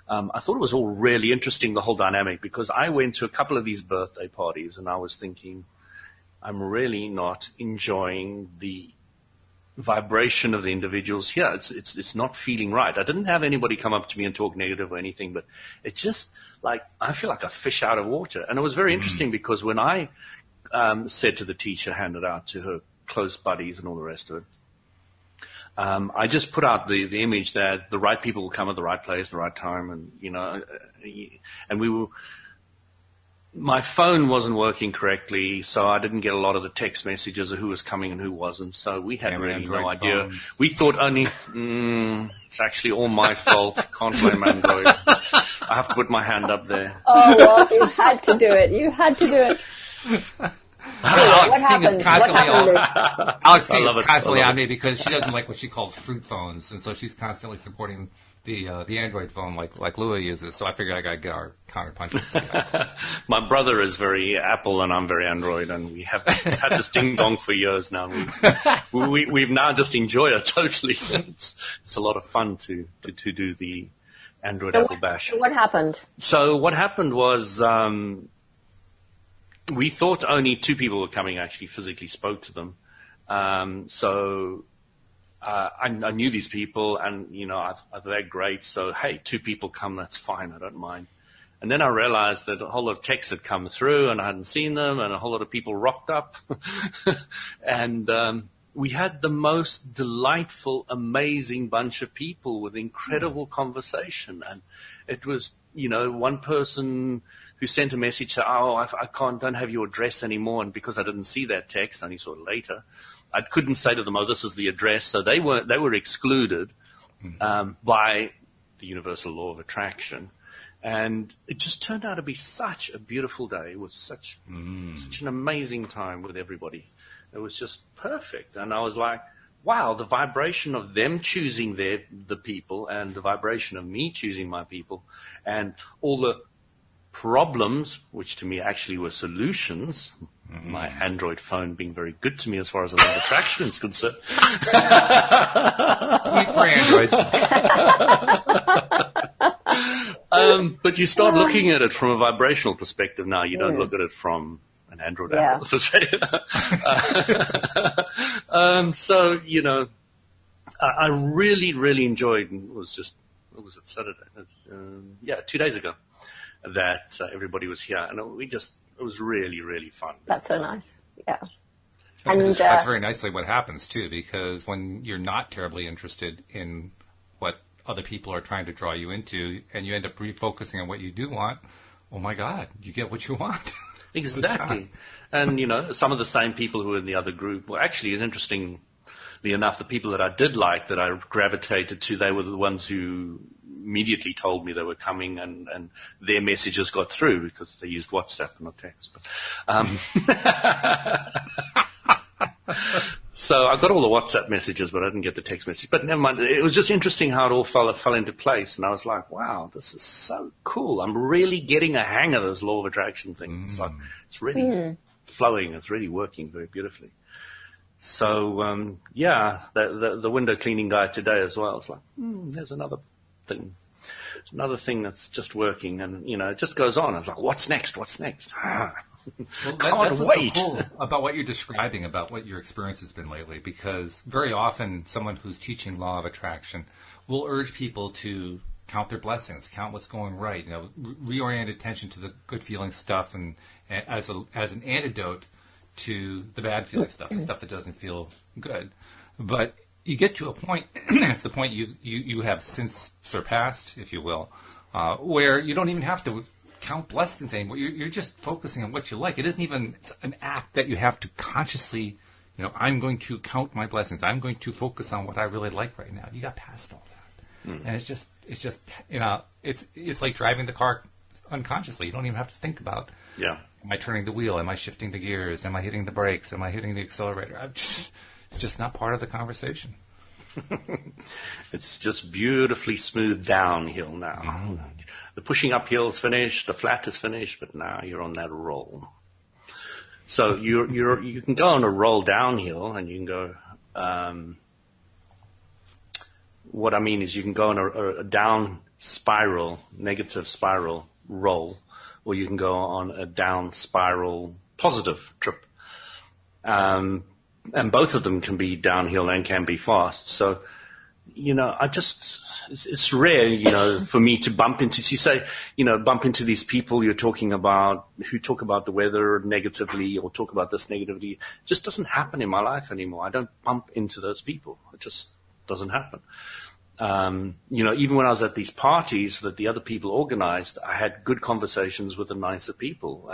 I thought it was all really interesting, the whole dynamic, because I went to a couple of these birthday parties and I was thinking, I'm really not enjoying the vibration of the individuals here. It's not feeling right. I didn't have anybody come up to me and talk negative or anything, but it just like, I feel like a fish out of water. And it was very interesting because when I said to the teacher, hand it out to her close buddies and all the rest of it, I just put out the image that the right people will come at the right place, the right time, and and my phone wasn't working correctly, so I didn't get a lot of the text messages of who was coming and who wasn't. So we had really no idea. Phones. We thought only it's actually all my fault. Can't blame Android. I have to put my hand up there. Oh well, you had to do it. You had to do it. Alex King is constantly on me because she doesn't like what she calls fruit phones, and so she's constantly supporting the Android phone like Lua uses. So I figured I got to get our counterpunches. My brother is very Apple, and I'm very Android, and we have had this ding dong for years now. We've now just enjoyed it totally. It's a lot of fun to do the Android Apple bash. So what happened? So what happened was. We thought only 2 people were coming, actually physically spoke to them. So I knew these people and, they're great. So, hey, 2 people come, that's fine. I don't mind. And then I realized that a whole lot of texts had come through and I hadn't seen them and a whole lot of people rocked up. And we had the most delightful, amazing bunch of people with incredible conversation. And it was one person who sent a message to, don't have your address anymore. And because I didn't see that text, I only saw it later, I couldn't say to them, this is the address. So they were excluded by the universal law of attraction. And it just turned out to be such a beautiful day. It was such an amazing time with everybody. It was just perfect. And I was like, wow, the vibration of them choosing the people and the vibration of me choosing my people and all the problems, which to me actually were solutions, my Android phone being very good to me as far as the law of attraction is concerned. Wait for Android. But you start looking at it from a vibrational perspective now. You don't look at it from an Android perspective. So, I really, really enjoyed, it was it Saturday? 2 days ago that everybody was here. And it was really, really fun. That's so nice. Yeah. And it describes very nicely what happens, too, because when you're not terribly interested in what other people are trying to draw you into, and you end up refocusing on what you do want, oh my God, you get what you want. Exactly. And, some of the same people who were in the other group, well, actually, it's interestingly enough, the people that I did like, that I gravitated to, they were the ones who immediately told me they were coming, and their messages got through because they used WhatsApp and not text. So I got all the WhatsApp messages, but I didn't get the text message. But never mind. It was just interesting how it all fell into place. And I was like, wow, this is so cool. I'm really getting a hang of this law of attraction thing. It's like, it's really flowing. It's really working very beautifully. So, the window cleaning guy today as well. It's like, there's another thing. It's another thing that's just working. And, it just goes on. I was like, what's next? What's next? Well, that's what's so cool about what you're describing, about what your experience has been lately, because very often someone who's teaching law of attraction will urge people to count their blessings, count what's going right, reorient attention to the good feeling stuff, and as an antidote to the bad feeling stuff, the stuff that doesn't feel good. But you get to a point, and it's the point you have since surpassed, if you will, where you don't even have to count blessings anymore. You're just focusing on what you like. It isn't even an act that you have to consciously, I'm going to count my blessings. I'm going to focus on what I really like right now. You got past all that. And it's just it's like driving the car unconsciously. You don't even have to think about, am I turning the wheel? Am I shifting the gears? Am I hitting the brakes? Am I hitting the accelerator? It's just not part of the conversation. It's just beautifully smooth downhill now. The pushing uphill is finished, the flat is finished, but now you're on that roll. So you can go on a roll downhill, and you can go. What I mean is, you can go on a down spiral, negative spiral roll, or you can go on a down spiral positive trip. And both of them can be downhill and can be fast. So, it's rare, for me to bump into these people you're talking about who talk about the weather negatively or talk about this negatively. It just doesn't happen in my life anymore. I don't bump into those people. It just doesn't happen. Even when I was at these parties that the other people organized, I had good conversations with the nicer people,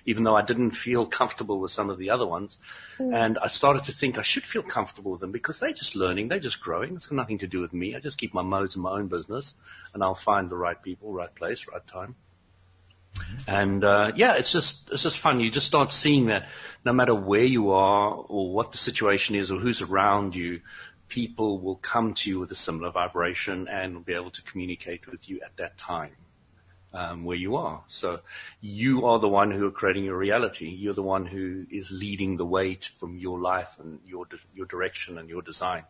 even though I didn't feel comfortable with some of the other ones. And I started to think I should feel comfortable with them because they're just learning, they're just growing. It's got nothing to do with me. I just keep my modes in my own business, and I'll find the right people, right place, right time. And it's just fun. You just start seeing that no matter where you are or what the situation is or who's around you, people will come to you with a similar vibration and will be able to communicate with you at that time where you are. So you are the one who are creating your reality. You're the one who is leading the way from your life and your direction and your design.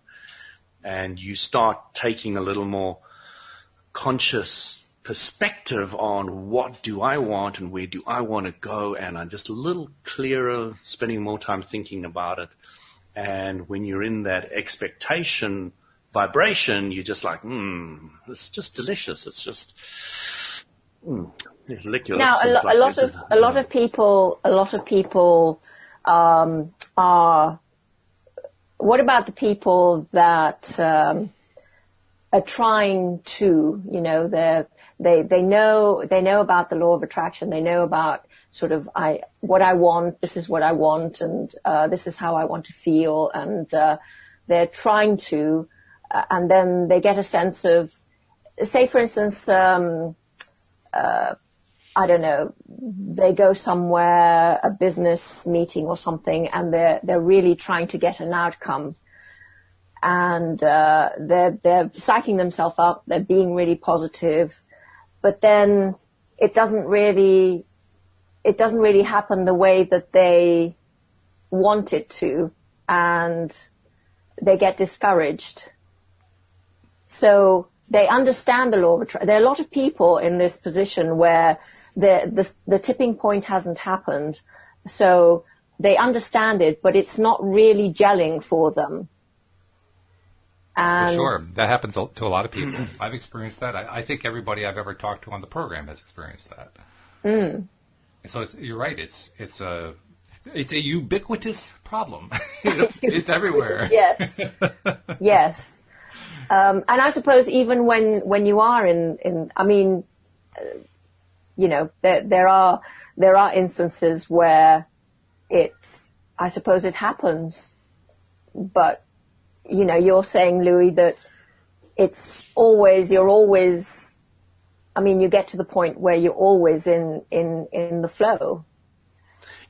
And you start taking a little more conscious perspective on what do I want and where do I want to go, and I'm just a little clearer, spending more time thinking about it. And when you're in that expectation vibration, you're just like, it's just delicious. It's just, lick your now lips. a lot of people are. What about the people that are trying to, they know about the law of attraction. They know about sort of what I want. This is what I want, and this is how I want to feel. And they're trying to, and then they get a sense of, say, for instance, I don't know, they go somewhere, a business meeting or something, and they're really trying to get an outcome. And they're psyching themselves up, they're being really positive, but then it doesn't really happen the way that they want it to, and they get discouraged. So they understand the law of attraction. There are a lot of people in this position where the tipping point hasn't happened, so they understand it, but it's not really gelling for them. For sure. That happens to a lot of people. I've experienced that. I think everybody I've ever talked to on the program has experienced that. So you're right. It's a ubiquitous problem. It's everywhere. Yes. Yes. And I suppose even when you are in I mean, there are instances where I suppose it happens, but you're saying, Louis, that you're always, I mean, you get to the point where you're always in the flow.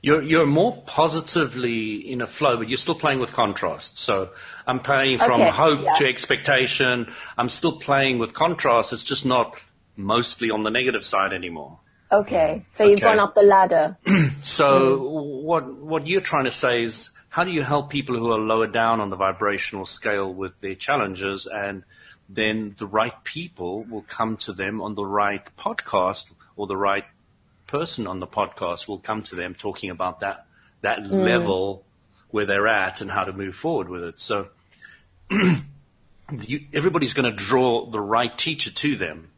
You're more positively in a flow, but you're still playing with contrast. So I'm playing from hope to expectation. I'm still playing with contrast. It's just not mostly on the negative side anymore. Okay. So you've gone up the ladder. So what you're trying to say is, how do you help people who are lower down on the vibrational scale with their challenges, and then the right people will come to them on the right podcast, or the right person on the podcast will come to them talking about that level where they're at and how to move forward with it. So everybody's going to draw the right teacher to them.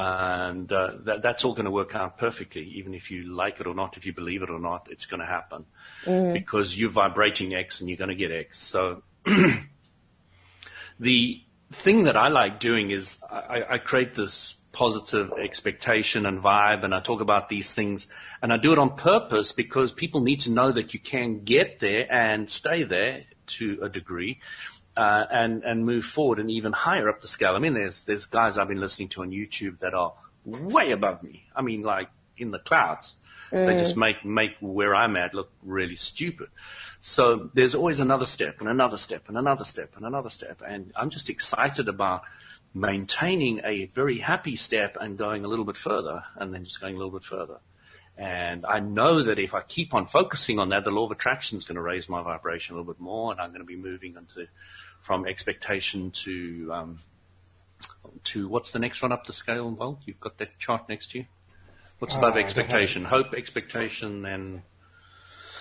And that's all going to work out perfectly, even if you like it or not, if you believe it or not, it's going to happen. Because you're vibrating X and you're going to get X. So the thing that I like doing is I create this positive expectation and vibe, and I talk about these things, and I do it on purpose because people need to know that you can get there and stay there to a degree. And move forward and even higher up the scale. I mean, there's guys I've been listening to on YouTube that are way above me. I mean, like in the clouds. They just make where I'm at look really stupid. So there's always another step and another step and another step and another step. And I'm just excited about maintaining a very happy step and going a little bit further, and then just going a little bit further. And I know that if I keep on focusing on that, the law of attraction is going to raise my vibration a little bit more, and I'm going to be moving from expectation to what's the next one up the scale? Well, you've got that chart next to you. What's above expectation? Hope, expectation, and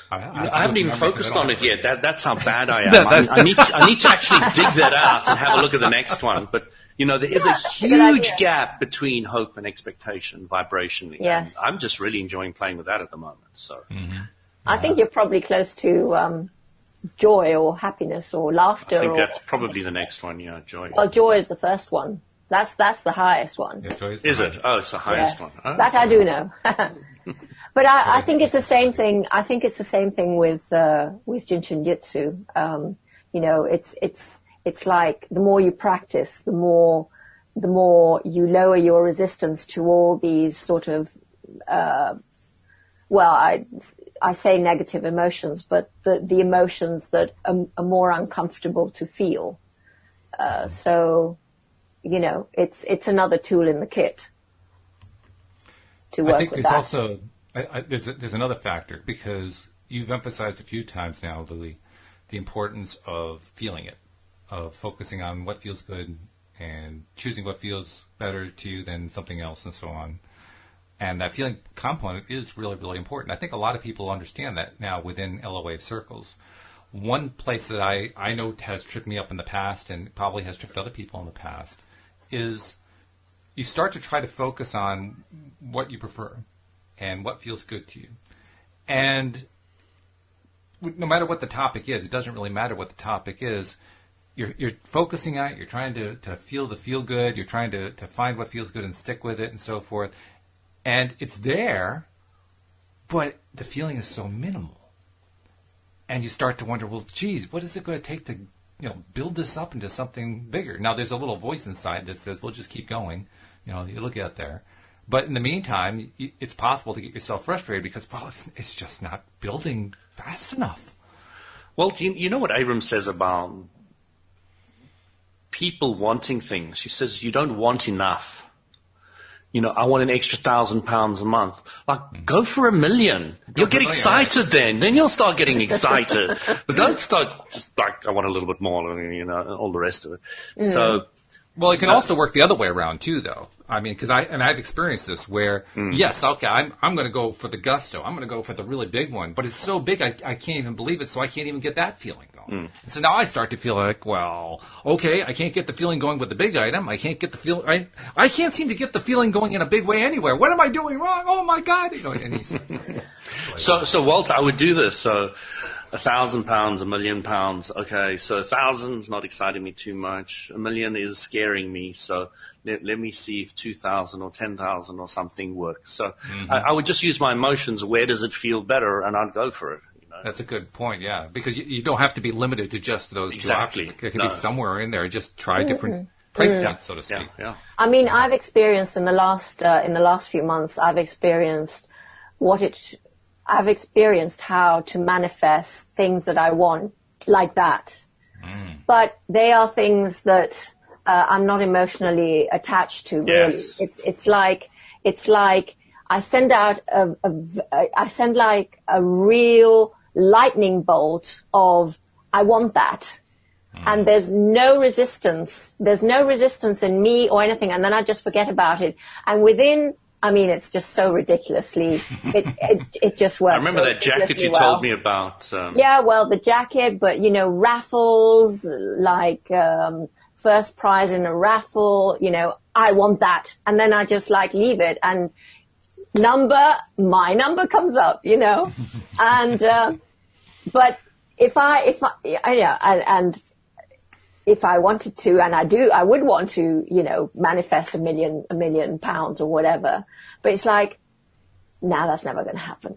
I haven't even focused on it yet. That's how bad I am. I need to actually dig that out and have a look at the next one. But there is a huge gap between hope and expectation vibrationally. Yes. And I'm just really enjoying playing with that at the moment. So I think you're probably close to joy or happiness or laughter. I think that's probably the next one. Yeah, joy. Well, joy is the first one. That's the highest one. Yeah, is it? Oh, it's the highest one. Oh. That I do know. But I think it's the same thing. I think it's the same thing with Jinshin Jitsu. It's like the more you practice, the more you lower your resistance to all these sort of I say negative emotions, but the emotions that are more uncomfortable to feel. So, it's another tool in the kit to work with that. I think there's also there's another factor, because you've emphasized a few times now, Louis, the importance of feeling it, of focusing on what feels good and choosing what feels better to you than something else, and so on. And that feeling component is really, really important. I think a lot of people understand that now within LOA circles. One place that I know has tripped me up in the past, and probably has tripped other people in the past, is you start to try to focus on what you prefer and what feels good to you. And no matter what the topic is, it doesn't really matter what the topic is, you're focusing on it, you're trying to feel the feel good, you're trying to find what feels good and stick with it and so forth. And it's there, but the feeling is so minimal. And you start to wonder, well, geez, what is it going to take to, build this up into something bigger? Now, there's a little voice inside that says, well, just keep going. You'll get there. But in the meantime, it's possible to get yourself frustrated because, well, it's just not building fast enough. Well, you know what Abrams says about people wanting things? She says, you don't want enough. I want an extra £1,000 a month. Like, go for 1 million. You'll get excited then. Then you'll start getting excited. But don't start just like, I want a little bit more, all the rest of it. Mm. So, well, it can also work the other way around too, though. I mean, because I've experienced this where, yes, okay, I'm going to go for the gusto. I'm going to go for the really big one, but it's so big I can't even believe it, so I can't even get that feeling going. And so now I start to feel like, well, okay, I can't get the feeling going with the big item. I can't get the feel. I can't seem to get the feeling going in a big way anywhere. What am I doing wrong? Oh my God! So Walter, I would do this. So, £1,000, £1 million. Okay, so 1,000's not exciting me too much. 1 million is scaring me. So let me see if 2,000 or 10,000 or something works. So I would just use my emotions. Where does it feel better? And I'd go for it. That's a good point, yeah, because you don't have to be limited to just those two options. It can be somewhere in there. Just try different price points, so to speak. Yeah. I mean, I've experienced in the last few months. I've experienced how to manifest things that I want like that. But they are things that I'm not emotionally attached to. Really, yes. It's like I send out a real lightning bolt of I want that. And there's no resistance. There's no resistance in me or anything. And then I just forget about it. And it's just so ridiculously, it just works. I remember that jacket you told me about. Yeah, well, the jacket, but, raffles, like first prize in a raffle, I want that. And then I just leave it. And my number comes up, And, but if I wanted to, and I would want to, manifest £1 million or whatever. But it's like, that's never going to happen.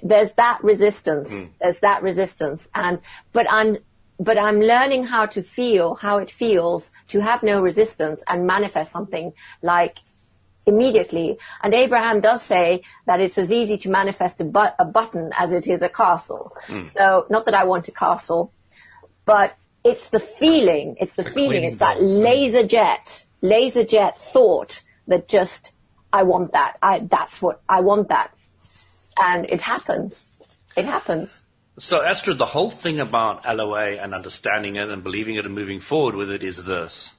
There's that resistance. There's that resistance. But I'm learning how to feel how it feels to have no resistance and manifest something like immediately. And Abraham does say that it's as easy to manifest a button as it is a castle. So not that I want a castle, but it's the feeling. It's the feeling. It's that laser jet thought that just, I want that. That's what I want that. And it happens. It happens. So Astrid, the whole thing about LOA and understanding it and believing it and moving forward with it is this.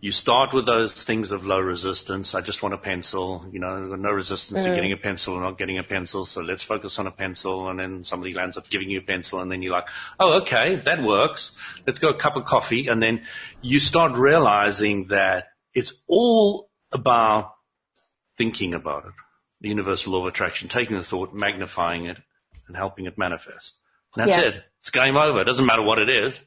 You start with those things of low resistance. I just want a pencil, no resistance to getting a pencil or not getting a pencil. So let's focus on a pencil. And then somebody lands up giving you a pencil. And then you're like, oh, okay, that works. Let's go a cup of coffee. And then you start realizing that it's all about thinking about it. The universal law of attraction, taking the thought, magnifying it, and helping it manifest. And that's it. It's game over. It doesn't matter what it is.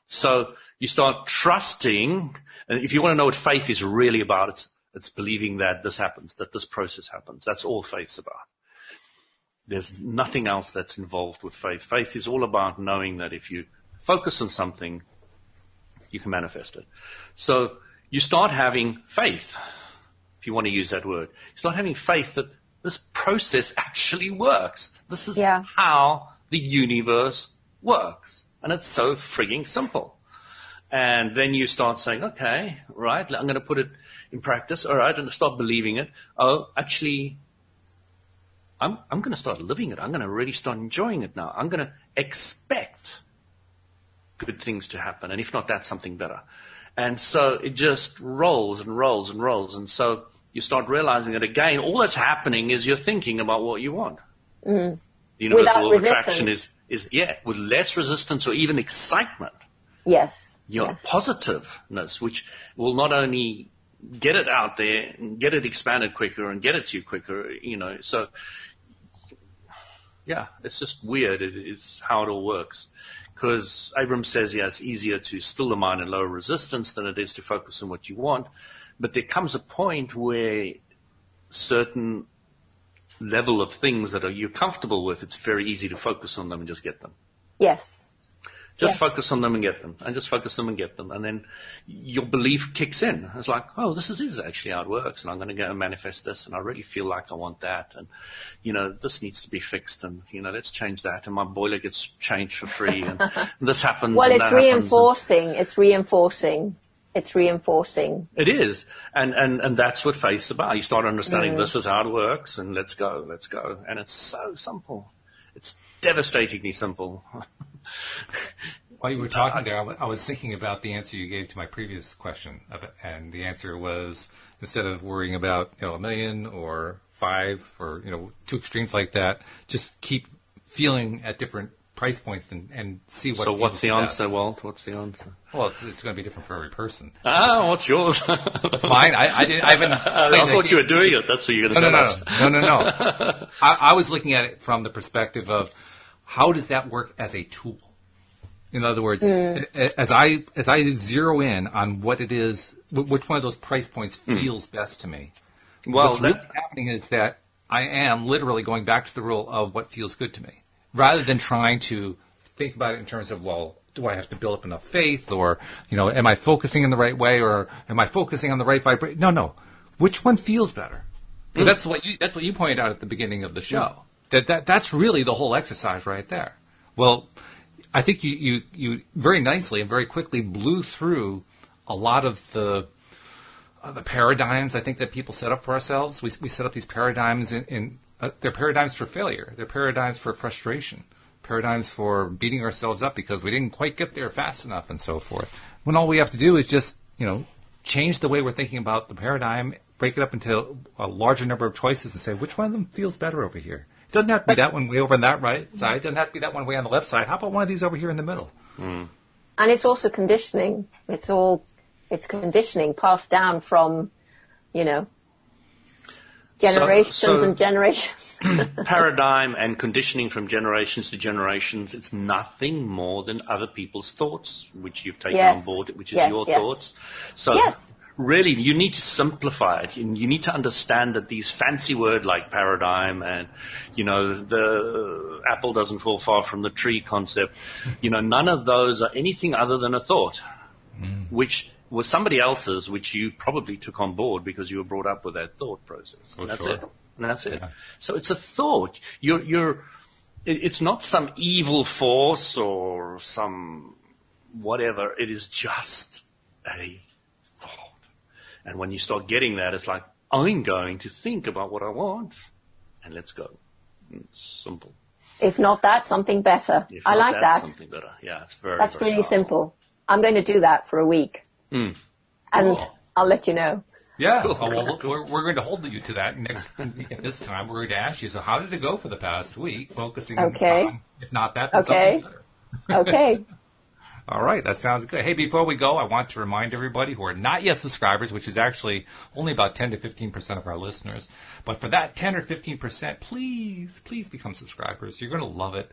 So you start trusting. And if you want to know what faith is really about, it's believing that this happens, that this process happens. That's all faith's about. There's nothing else that's involved with faith. Faith is all about knowing that if you focus on something, you can manifest it. So you start having faith, if you want to use that word. You start having faith that this process actually works. This is how the universe works. And it's so frigging simple. And then you start saying, okay, right, I'm going to put it in practice. All right, and start believing it. Oh, actually, I'm going to start living it. I'm going to really start enjoying it now. I'm going to expect good things to happen. And if not that, something better. And so it just rolls and rolls and rolls. And so you start realizing that, again, all that's happening is you're thinking about what you want. The universal law of attraction is with less resistance or even excitement. Yes. Your positiveness, which will not only get it out there and get it expanded quicker and get it to you quicker, So, it's just weird. It's how it all works. because Abrams says, yeah, it's easier to still the mind and lower resistance than it is to focus on what you want. But there comes a point where certain level of things that you're comfortable with, it's very easy to focus on them and just get them. Yes. Just focus on them and get them, and just focus them and get them. And then your belief kicks in. It's like, oh, this is actually how it works, and I'm going to go and manifest this, and I really feel like I want that. And, this needs to be fixed, and, let's change that. And my boiler gets changed for free, and this happens. Well, and it's that reinforcing. It's reinforcing. It's reinforcing. It is. And that's what faith's about. You start understanding this is how it works, and let's go. And it's so simple. It's devastatingly simple. While you were talking there, I was thinking about the answer you gave to my previous question, and the answer was, instead of worrying about $1 million or 5 or 2 extremes like that, just keep feeling at different price points and see what. So what's the best. answer, Walt? What's the answer? Well, it's going to be different for every person. What's yours? It's mine. I haven't. I thought you were doing it. That's what you're going to tell us. No. I was looking at it from the perspective of how does that work as a tool. In other words, as I zero in on what it is, which one of those price points feels best to me. Well, what's really happening is that I am literally going back to the rule of what feels good to me, rather than trying to think about it in terms of, well, do I have to build up enough faith, or am I focusing in the right way, or am I focusing on the right vibration? No. Which one feels better? That's what you pointed out at the beginning of the show. That's really the whole exercise right there. Well, I think you very nicely and very quickly blew through a lot of the paradigms I think that people set up for ourselves. We set up these paradigms they're paradigms for failure. They're paradigms for frustration. Paradigms for beating ourselves up because we didn't quite get there fast enough and so forth. When all we have to do is just, change the way we're thinking about the paradigm, break it up into a larger number of choices and say, which one of them feels better over here? It doesn't have to be that one way over on that right side. It doesn't have to be that one way on the left side. How about one of these over here in the middle? And it's also conditioning. It's conditioning passed down from, generations and generations. Paradigm and conditioning from generations to generations, it's nothing more than other people's thoughts, which you've taken on board, which is your thoughts. So really, you need to simplify it. You need to understand that these fancy words like paradigm and, the apple doesn't fall far from the tree concept, none of those are anything other than a thought, which was somebody else's, which you probably took on board because you were brought up with that thought process. And that's it. And that's it. So it's a thought. It's not some evil force or some whatever. It is just a thought. And when you start getting that, it's like, I'm going to think about what I want, and let's go. It's simple. If not that, something better. I like that. Something better. Yeah, it's very. That's very really powerful. simple. I'm going to do that for a week, and I'll let you know. Yeah, cool. We're going to hold you to that next week at this time. We're going to ask you, so how did it go for the past week? Focusing on, if not that, then something better. Okay. All right, that sounds good. Hey, before we go, I want to remind everybody who are not yet subscribers, which is actually only about 10 to 15% of our listeners, but for that 10 or 15%, please become subscribers. You're going to love it.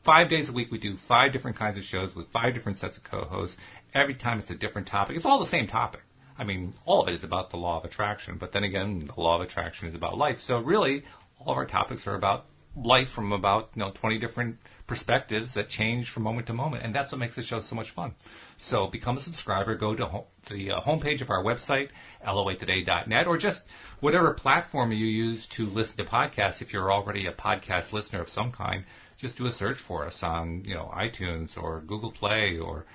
5 days a week, we do 5 different kinds of shows with 5 different sets of co-hosts. Every time it's a different topic. It's all the same topic. I mean, all of it is about the law of attraction, but then again, the law of attraction is about life. So really, all of our topics are about life from about 20 different perspectives that change from moment to moment, and that's what makes the show so much fun. So become a subscriber. Go to the homepage of our website, loatoday.net, or just whatever platform you use to listen to podcasts. If you're already a podcast listener of some kind, just do a search for us on iTunes or Google Play or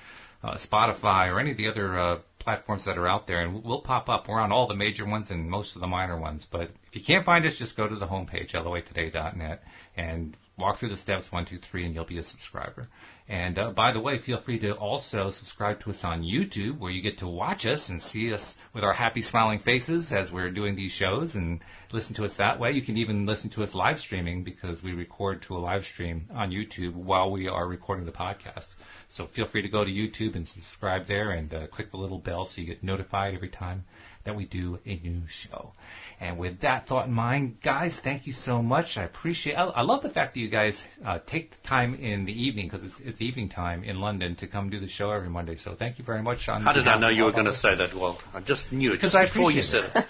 Spotify or any of the other platforms that are out there, and we'll pop up. We're on all the major ones and most of the minor ones, but if you can't find us, just go to the homepage, loatoday.net, and walk through the steps 1, 2, 3, and you'll be a subscriber. And by the way, feel free to also subscribe to us on YouTube, where you get to watch us and see us with our happy, smiling faces as we're doing these shows, and listen to us that way. You can even listen to us live streaming, because we record to a live stream on YouTube while we are recording the podcast. So feel free to go to YouTube and subscribe there, and click the little bell so you get notified every time that we do a new show. And with that thought in mind, guys, thank you so much. I appreciate I love the fact that you guys take the time in the evening, because it's evening time in London, to come do the show every Monday. So thank you very much. How did I know you were going to say that, Walt? I just knew it just before you said it.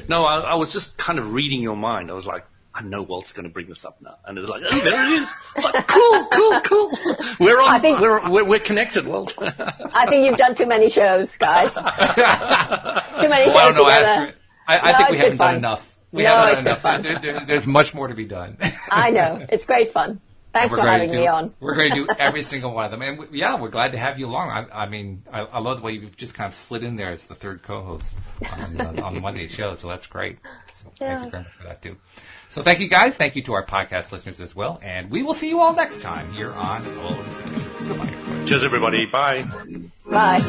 I was just kind of reading your mind. I was like, I know Walt's going to bring this up now, and it's like, oh, there it is. It's like, cool. We're on. We're connected, Walt. I think you've done too many shows, guys. Too many shows I don't know, together. Astrid. I think we haven't done enough. We haven't done enough. There's much more to be done. I know. It's great fun. Thanks for having me on. We're going to do every single one of them. And we're glad to have you along. I love the way you've just kind of slid in there as the third co-host on the Monday show. So that's great. So thank you very much for that, too. So thank you, guys. Thank you to our podcast listeners as well. And we will see you all next time here on LOA. Goodbye, everybody. Cheers, everybody. Bye. Bye.